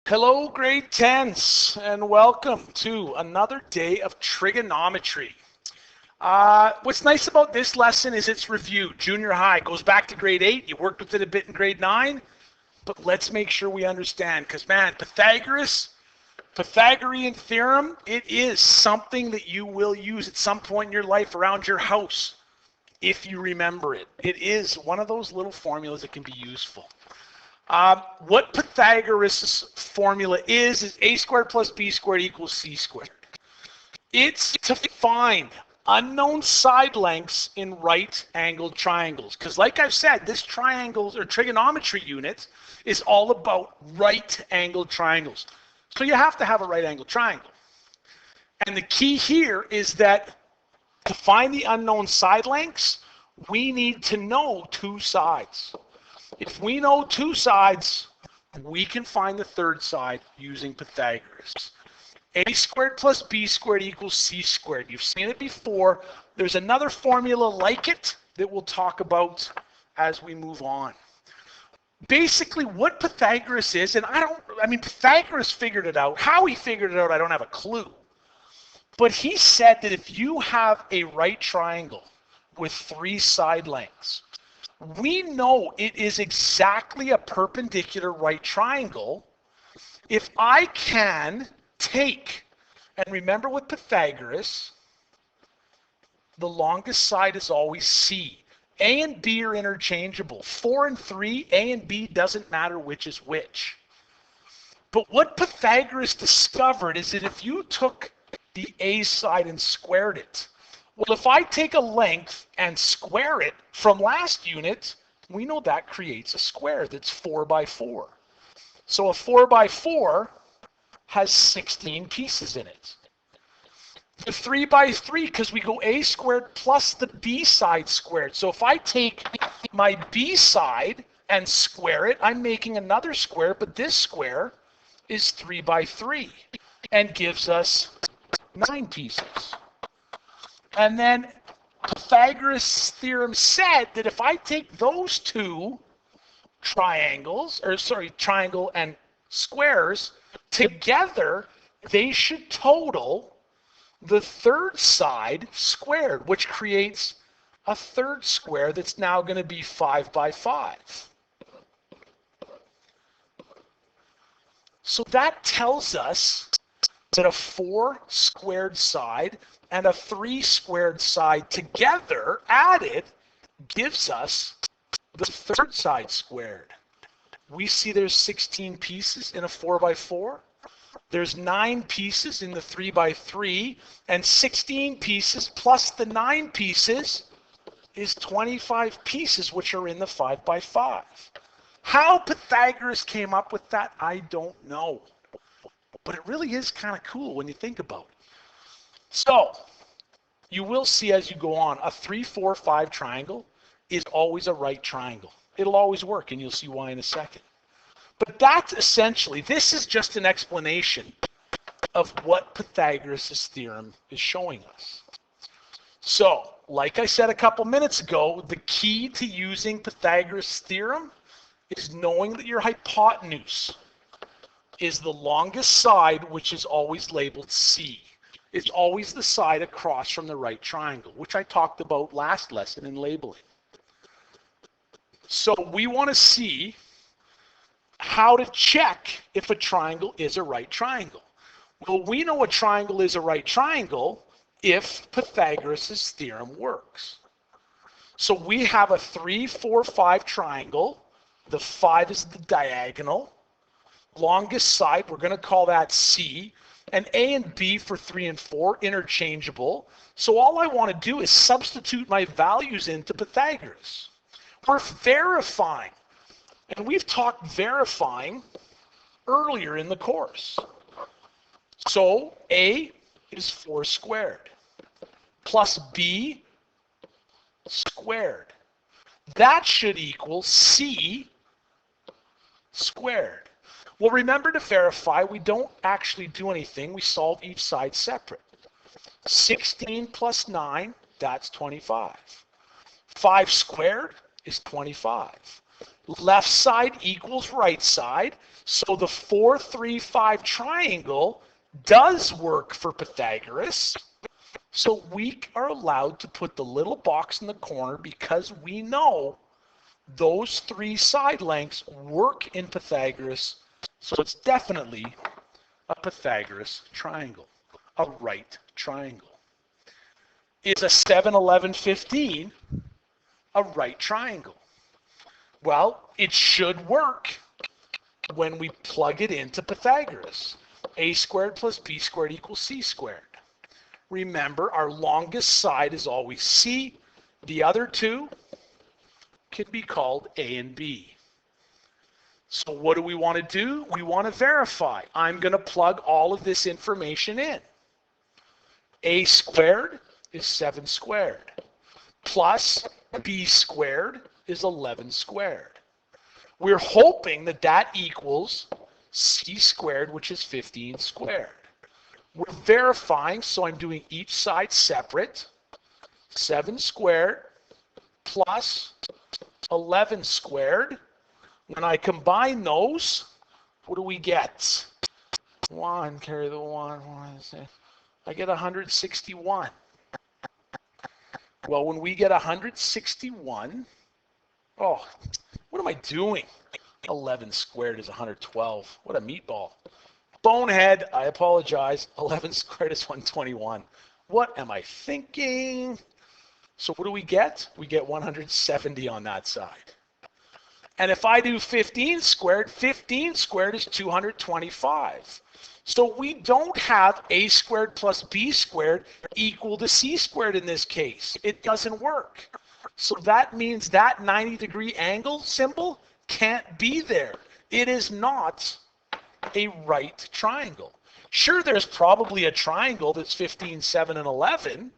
Hello, grade 10s, and welcome to another day of trigonometry. What's nice about this lesson is it's review. Junior high goes back to grade 8. You worked with it a bit in grade 9, but let's make sure we understand because, man, Pythagorean theorem, it is something that you will use at some point in your life around your house if you remember it. It is one of those little formulas that can be useful. What Pythagoras' formula is a squared plus b squared equals c squared. It's to find unknown side lengths in right-angled triangles. Because like I've said, this triangles or trigonometry unit is all about right-angled triangles. So you have to have a right-angled triangle. And the key here is that to find the unknown side lengths, we need to know two sides. If we know two sides, we can find the third side using Pythagoras. A squared plus b squared equals c squared. You've seen it before. There's another formula like it that we'll talk about as we move on. Basically, what Pythagoras is, and Pythagoras figured it out. How he figured it out, I don't have a clue. But he said that if you have a right triangle with three side lengths, we know it is exactly a perpendicular right triangle if I can take, and remember with Pythagoras, the longest side is always C. A and B are interchangeable. 4 and 3, A and B doesn't matter which is which. But what Pythagoras discovered is that if you took the A side and squared it, well, if I take a length and square it from last unit, we know that creates a square that's 4 by 4. So a 4 by 4 has 16 pieces in it. The 3 by 3, because we go A squared plus the B side squared. So if I take my B side and square it, I'm making another square, but this square is 3 by 3 and gives us 9 pieces. And then Pythagoras' theorem said that if I take those two triangle and squares together, they should total the third side squared, which creates a third square that's now going to be 5 by 5. So that tells us that a 4 squared side and a 3 squared side together, added, gives us the third side squared. We see there's 16 pieces in a 4 by 4. There's 9 pieces in the 3 by 3, and 16 pieces plus the 9 pieces is 25 pieces, which are in the 5 by 5. How Pythagoras came up with that, I don't know. But it really is kind of cool when you think about it. So, you will see as you go on, a 3, 4, 5 triangle is always a right triangle. It'll always work, and you'll see why in a second. But that's essentially, this is just an explanation of what Pythagoras' theorem is showing us. So, like I said a couple minutes ago, the key to using Pythagoras' theorem is knowing that your hypotenuse is the longest side, which is always labeled C. It's always the side across from the right triangle, which I talked about last lesson in labeling. So we want to see how to check if a triangle is a right triangle. Well, we know a triangle is a right triangle if Pythagoras' theorem works. So we have a 3, 4, 5 triangle. The 5 is the diagonal. Longest side, we're going to call that C. And A and B for 3 and 4, interchangeable. So all I want to do is substitute my values into Pythagoras. We're verifying. And we've talked verifying earlier in the course. So A is 4 squared plus B squared. That should equal C squared. Well, remember to verify, we don't actually do anything. We solve each side separate. 16 plus 9, that's 25. 5 squared is 25. Left side equals right side. So the 4, 3, 5 triangle does work for Pythagoras. So we are allowed to put the little box in the corner because we know those 3 side lengths work in Pythagoras. So it's definitely a Pythagoras triangle, a right triangle. Is a 7, 11, 15 a right triangle? Well, it should work when we plug it into Pythagoras. A squared plus b squared equals c squared. Remember, our longest side is always c. The other two can be called a and b. So what do we want to do? We want to verify. I'm going to plug all of this information in. A squared is 7 squared. Plus b squared is 11 squared. We're hoping that that equals c squared, which is 15 squared. We're verifying, so I'm doing each side separate. 7 squared plus 11 squared. When I combine those, what do we get? 1, carry the 1, I get 161. Well, when we get 161, oh, what am I doing? 11 squared is 112. What a meatball. Bonehead, I apologize. 11 squared is 121. What am I thinking? So what do we get? We get 170 on that side. And if I do 15 squared is 225. So we don't have a squared plus b squared equal to c squared in this case. It doesn't work. So that means that 90-degree angle symbol can't be there. It is not a right triangle. Sure, there's probably a triangle that's 15, 7, and 11,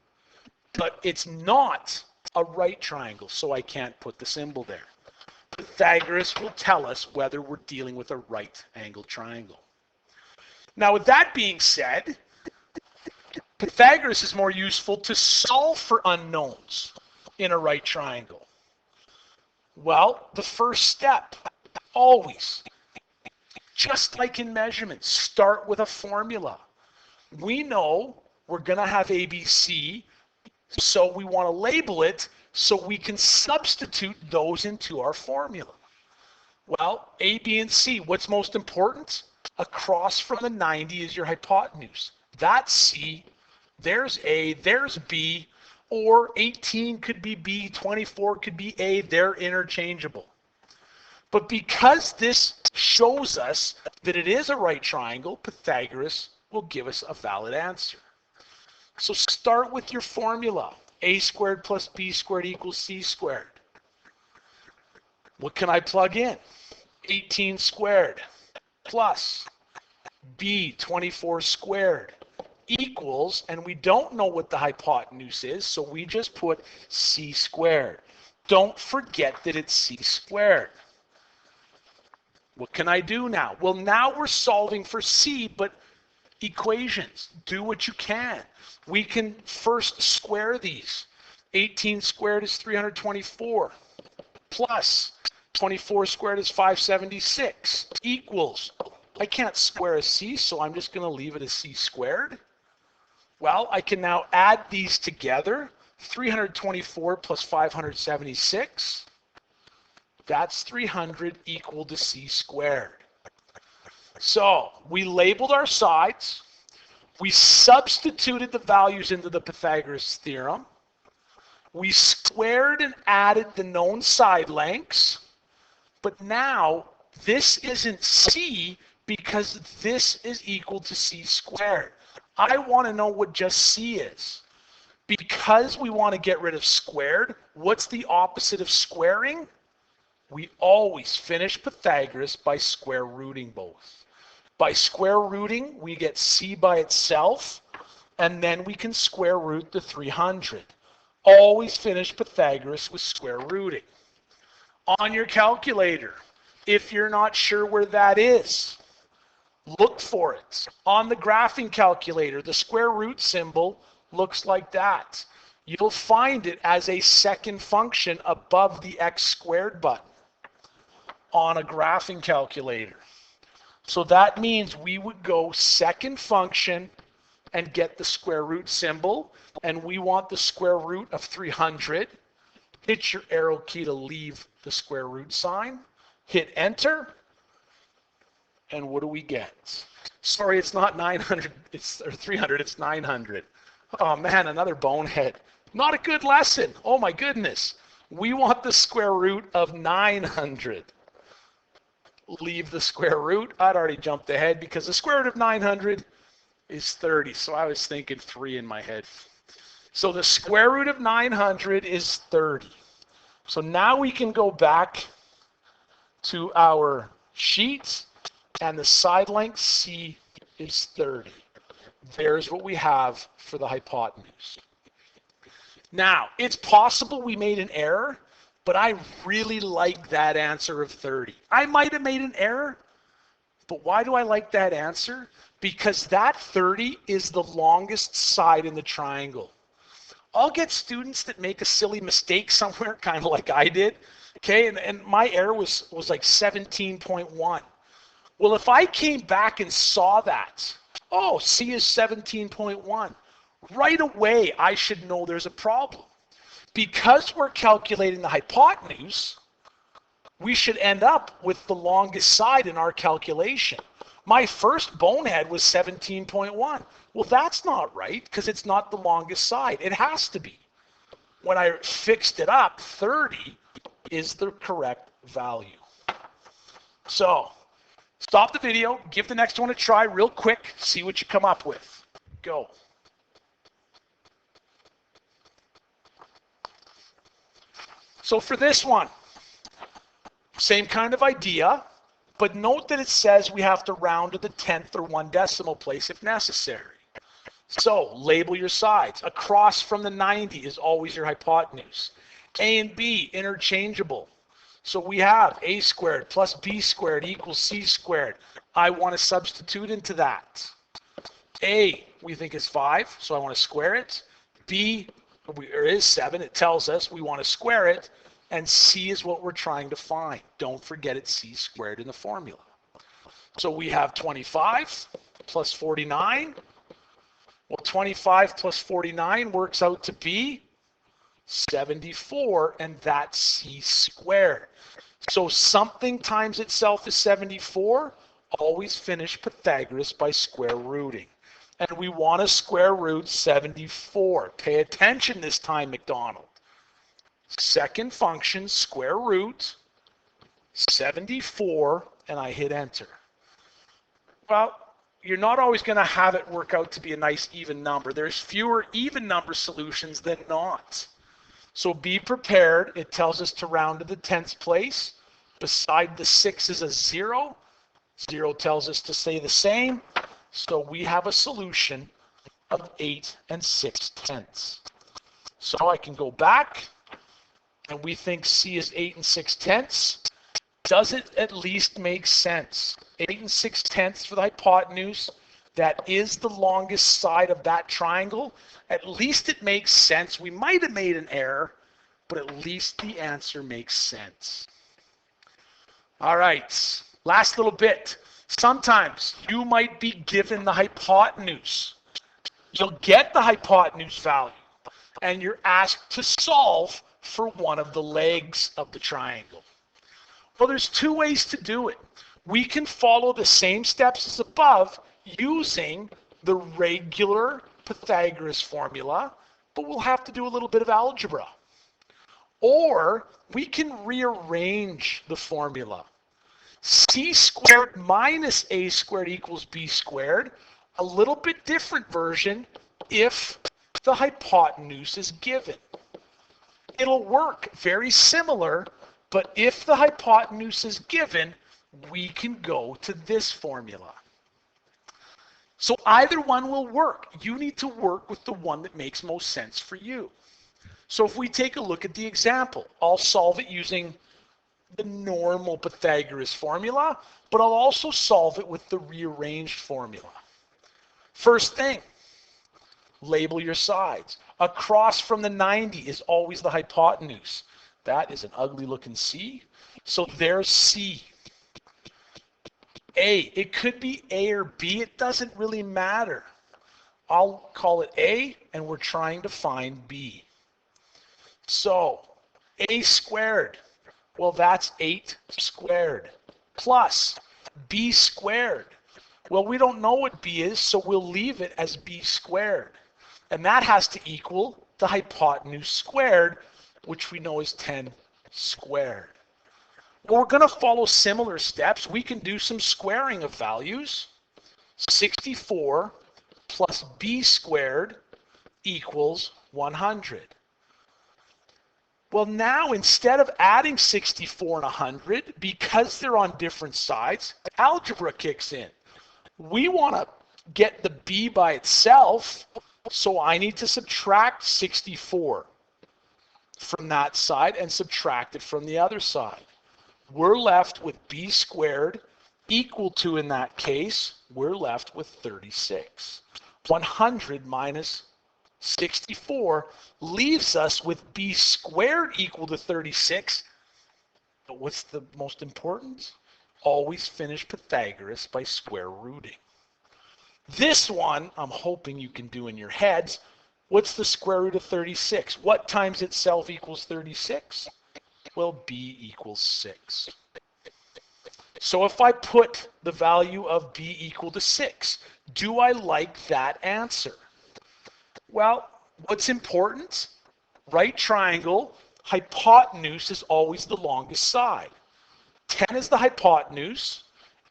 but it's not a right triangle, so I can't put the symbol there. Pythagoras will tell us whether we're dealing with a right angle triangle. Now, with that being said, Pythagoras is more useful to solve for unknowns in a right triangle. Well, the first step, always, just like in measurements, start with a formula. We know we're going to have ABC, so we want to label it so we can substitute those into our formula. Well, A, B, and C, what's most important? Across from the 90 is your hypotenuse. That's C, there's A, there's B, or 18 could be B, 24 could be A, they're interchangeable. But because this shows us that it is a right triangle, Pythagoras will give us a valid answer. So start with your formula. A squared plus b squared equals c squared. What can I plug in? 18 squared plus b 24 squared equals, and we don't know what the hypotenuse is, so we just put c squared. Don't forget that it's c squared. What can I do now? Well, now we're solving for c, but equations, do what you can. We can first square these. 18 squared is 324 plus 24 squared is 576 equals, I can't square a c, so I'm just going to leave it as c squared. Well, I can now add these together. 324 plus 576, that's 300 equal to c squared. So we labeled our sides. We substituted the values into the Pythagoras theorem. We squared and added the known side lengths. But now this isn't c because this is equal to c squared. I want to know what just c is. Because we want to get rid of squared, what's the opposite of squaring? We always finish Pythagoras by square rooting both. By square rooting, we get c by itself, and then we can square root the 300. Always finish Pythagoras with square rooting. On your calculator, if you're not sure where that is, look for it. On the graphing calculator, the square root symbol looks like that. You'll find it as a second function above the x squared button. on a graphing calculator. So that means we would go second function and get the square root symbol, and we want the square root of 300. Hit your arrow key to leave the square root sign. Hit enter, and what do we get? Sorry, it's not 900, or 300, it's 900. Oh man, another bonehead. Not a good lesson. Oh my goodness. We want the square root of 900. Leave the square root. I'd already jumped ahead because the square root of 900 is 30. So I was thinking 3 in my head. So the square root of 900 is 30. So now we can go back to our sheet, and the side length C is 30. There's what we have for the hypotenuse. Now, it's possible we made an error, but I really like that answer of 30. I might have made an error, but why do I like that answer? Because that 30 is the longest side in the triangle. I'll get students that make a silly mistake somewhere, kind of like I did, okay, and my error was like 17.1. Well, if I came back and saw that, oh, C is 17.1, right away I should know there's a problem. Because we're calculating the hypotenuse, we should end up with the longest side in our calculation. My first bonehead was 17.1. Well, that's not right because it's not the longest side. It has to be. When I fixed it up, 30 is the correct value. So, stop the video, give the next one a try real quick, see what you come up with. Go. So for this one, same kind of idea, but note that it says we have to round to the 10th or 1 decimal place if necessary. So label your sides. Across from the 90 is always your hypotenuse. A and B interchangeable. So we have a squared plus b squared equals c squared. I want to substitute into that. A we think is 5, so I want to square it. B is 7, it tells us we want to square it. And c is what we're trying to find. Don't forget it's c squared in the formula. So we have 25 plus 49. Well, 25 plus 49 works out to be 74, and that's c squared. So something times itself is 74. Always finish Pythagoras by square rooting. And we want to square root 74. Pay attention this time, McDonald. Second function, square root 74, and I hit enter. Well, you're not always going to have it work out to be a nice even number. There's fewer even number solutions than not. So be prepared. It tells us to round to the 10th place. Beside the 6 is a 0. 0 tells us to stay the same. So we have a solution of 8 6/10. So I can go back, and we think C is 8 6/10. Does it at least make sense? 8 6/10 for the hypotenuse. That is the longest side of that triangle. At least it makes sense. We might have made an error, but at least the answer makes sense. All right, last little bit. Sometimes you might be given the hypotenuse. You'll get the hypotenuse value, and you're asked to solve for one of the legs of the triangle. Well, there's 2 ways to do it. We can follow the same steps as above using the regular Pythagoras formula, but we'll have to do a little bit of algebra. Or we can rearrange the formula. C squared minus a squared equals b squared. A little bit different version if the hypotenuse is given. It'll work very similar, but if the hypotenuse is given, we can go to this formula. So either one will work. You need to work with the one that makes most sense for you. So if we take a look at the example, I'll solve it using the normal Pythagoras formula, but I'll also solve it with the rearranged formula. First thing, label your sides. Across from the 90 is always the hypotenuse. That is an ugly looking C. So there's C. A, it could be A or B. It doesn't really matter. I'll call it A, and we're trying to find B. So A squared, well, that's 8 squared, plus B squared. Well, we don't know what B is, so we'll leave it as B squared. And that has to equal the hypotenuse squared, which we know is 10 squared. Well, we're going to follow similar steps. We can do some squaring of values. 64 plus B squared equals 100. Well, now instead of adding 64 and 100, because they're on different sides, algebra kicks in. We want to get the B by itself, so I need to subtract 64 from that side and subtract it from the other side. We're left with B squared equal to, in that case, we're left with 36. 100 minus 64 leaves us with B squared equal to 36. But what's the most important? Always finish Pythagoras by square rooting. This one, I'm hoping you can do in your heads. What's the square root of 36? What times itself equals 36? Well, B equals 6. So if I put the value of B equal to 6, do I like that answer? Well, what's important? Right triangle, hypotenuse is always the longest side. 10 is the hypotenuse.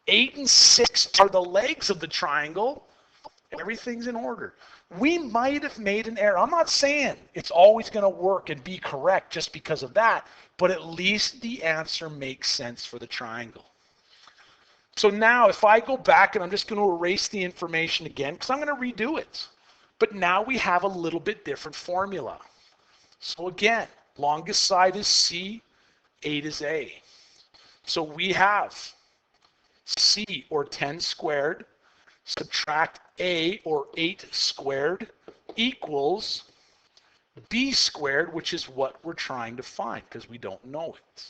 8 and 6 are the legs of the triangle. Everything's in order. We might have made an error. I'm not saying it's always going to work and be correct just because of that, but at least the answer makes sense for the triangle. So now if I go back, and I'm just going to erase the information again because I'm going to redo it. But now we have a little bit different formula. So again, longest side is C, 8 is A. So we have C, or 10 squared, subtract A, or 8 squared, equals B squared, which is what we're trying to find because we don't know it.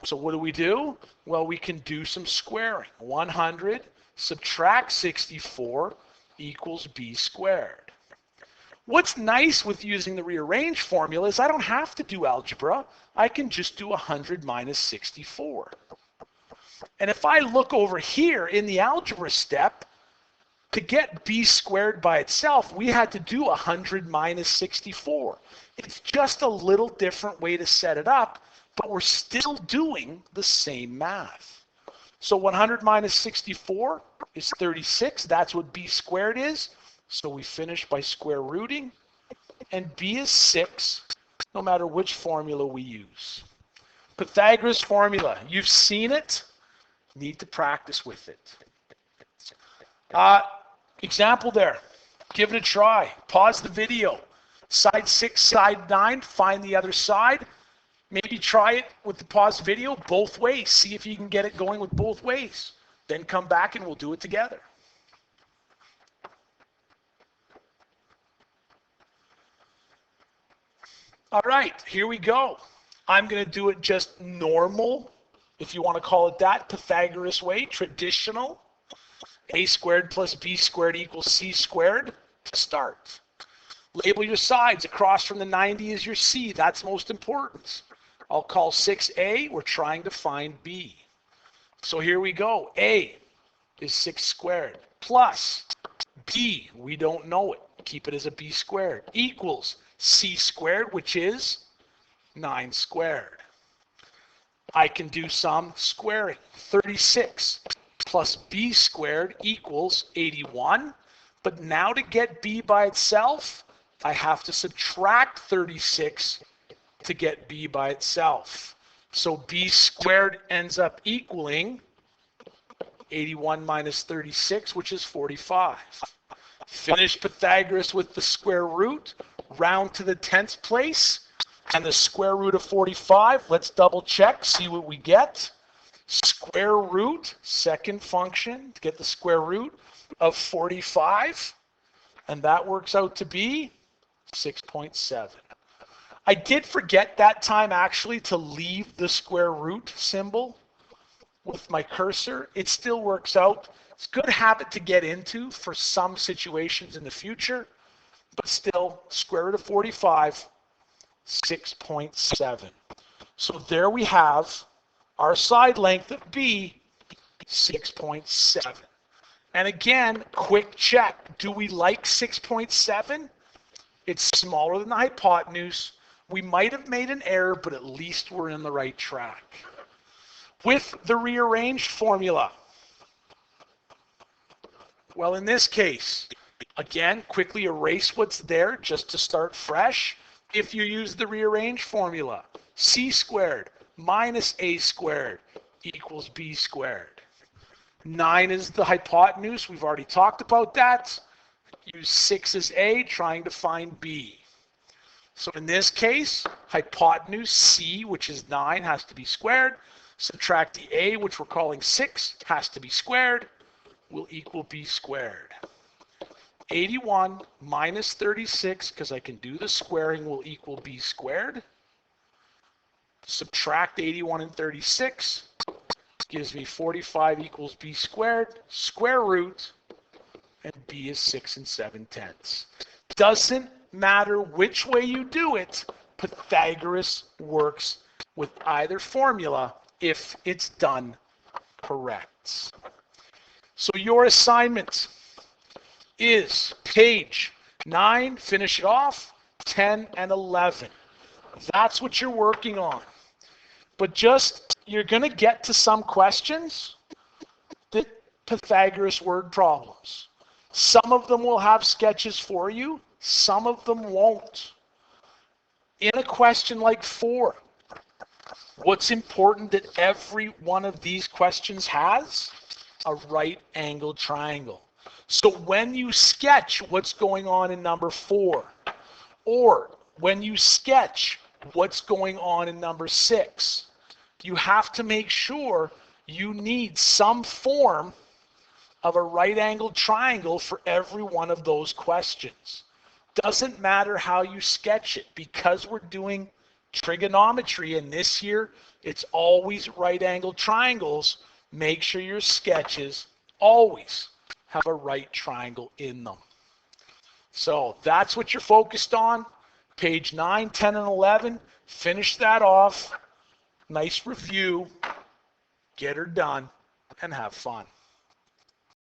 So what do? Well, we can do some squaring. 100 subtract 64 equals B squared. What's nice with using the rearrange formula is I don't have to do algebra. I can just do 100 minus 64. And if I look over here in the algebra step, to get B squared by itself, we had to do 100 minus 64. It's just a little different way to set it up, but we're still doing the same math. So 100 minus 64 is 36. That's what B squared is. So we finish by square rooting. And B is 6, no matter which formula we use. Pythagoras formula. You've seen it. Need to practice with it. Example there. Give it a try. Pause the video. Side 6, side 9. Find the other side. Maybe try it with the pause video both ways. See if you can get it going with both ways. Then come back and we'll do it together. All right, here we go. I'm going to do it just normal, if you want to call it that, Pythagoras way, traditional. A squared plus B squared equals C squared to start. Label your sides. Across from the 90 is your C. That's most important. I'll call 6A. We're trying to find B. So here we go. A is 6 squared plus B, we don't know it. Keep it as a B squared, equals C squared, which is 9 squared. I can do some squaring. 36 plus B squared equals 81. But now to get B by itself, I have to subtract 36 to get B by itself. So B squared ends up equaling 81 minus 36, which is 45. Finish Pythagoras with the square root, round to the 10th place, and the square root of 45. Let's double check, see what we get. Square root, second function, to get the square root of 45, and that works out to be 6.7. I did forget that time actually to leave the square root symbol with my cursor. It still works out. It's a good habit to get into for some situations in the future, but still, square root of 45, 6.7. So there we have our side length of B, 6.7. And again, quick check. Do we like 6.7? It's smaller than the hypotenuse. We might have made an error, but at least we're in the right track. With the rearranged formula, well, in this case, again, quickly erase what's there just to start fresh. If you use the rearranged formula, c squared minus a squared equals b squared. 9 is the hypotenuse. We've already talked about that. Use 6 as a, trying to find b. So in this case, hypotenuse c, which is 9, has to be squared. Subtract the a, which we're calling 6, has to be squared, will equal b squared. 81 minus 36, because I can do the squaring, will equal b squared. Subtract 81 and 36, gives me 45 equals b squared, square root, and b is 6 7/10. Doesn't matter which way you do it, Pythagoras works with either formula if it's done correct. So your assignment is page 9, finish it off, 10 and 11. That's what you're working on. But just, you're going to get to some questions that Pythagoras word problems. Some of them will have sketches for you, some of them won't. In a question like 4, what's important that every one of these questions has? A right angled triangle. So when you sketch what's going on in number 4, or when you sketch what's going on in number 6, you have to make sure you need some form of a right angled triangle for every one of those questions. Doesn't matter how you sketch it, because we're doing trigonometry, and this year it's always right angled triangles. Make sure your sketches always have a right triangle in them. So that's what you're focused on. Page 9, 10, and 11. Finish that off. Nice review. Get her done and have fun.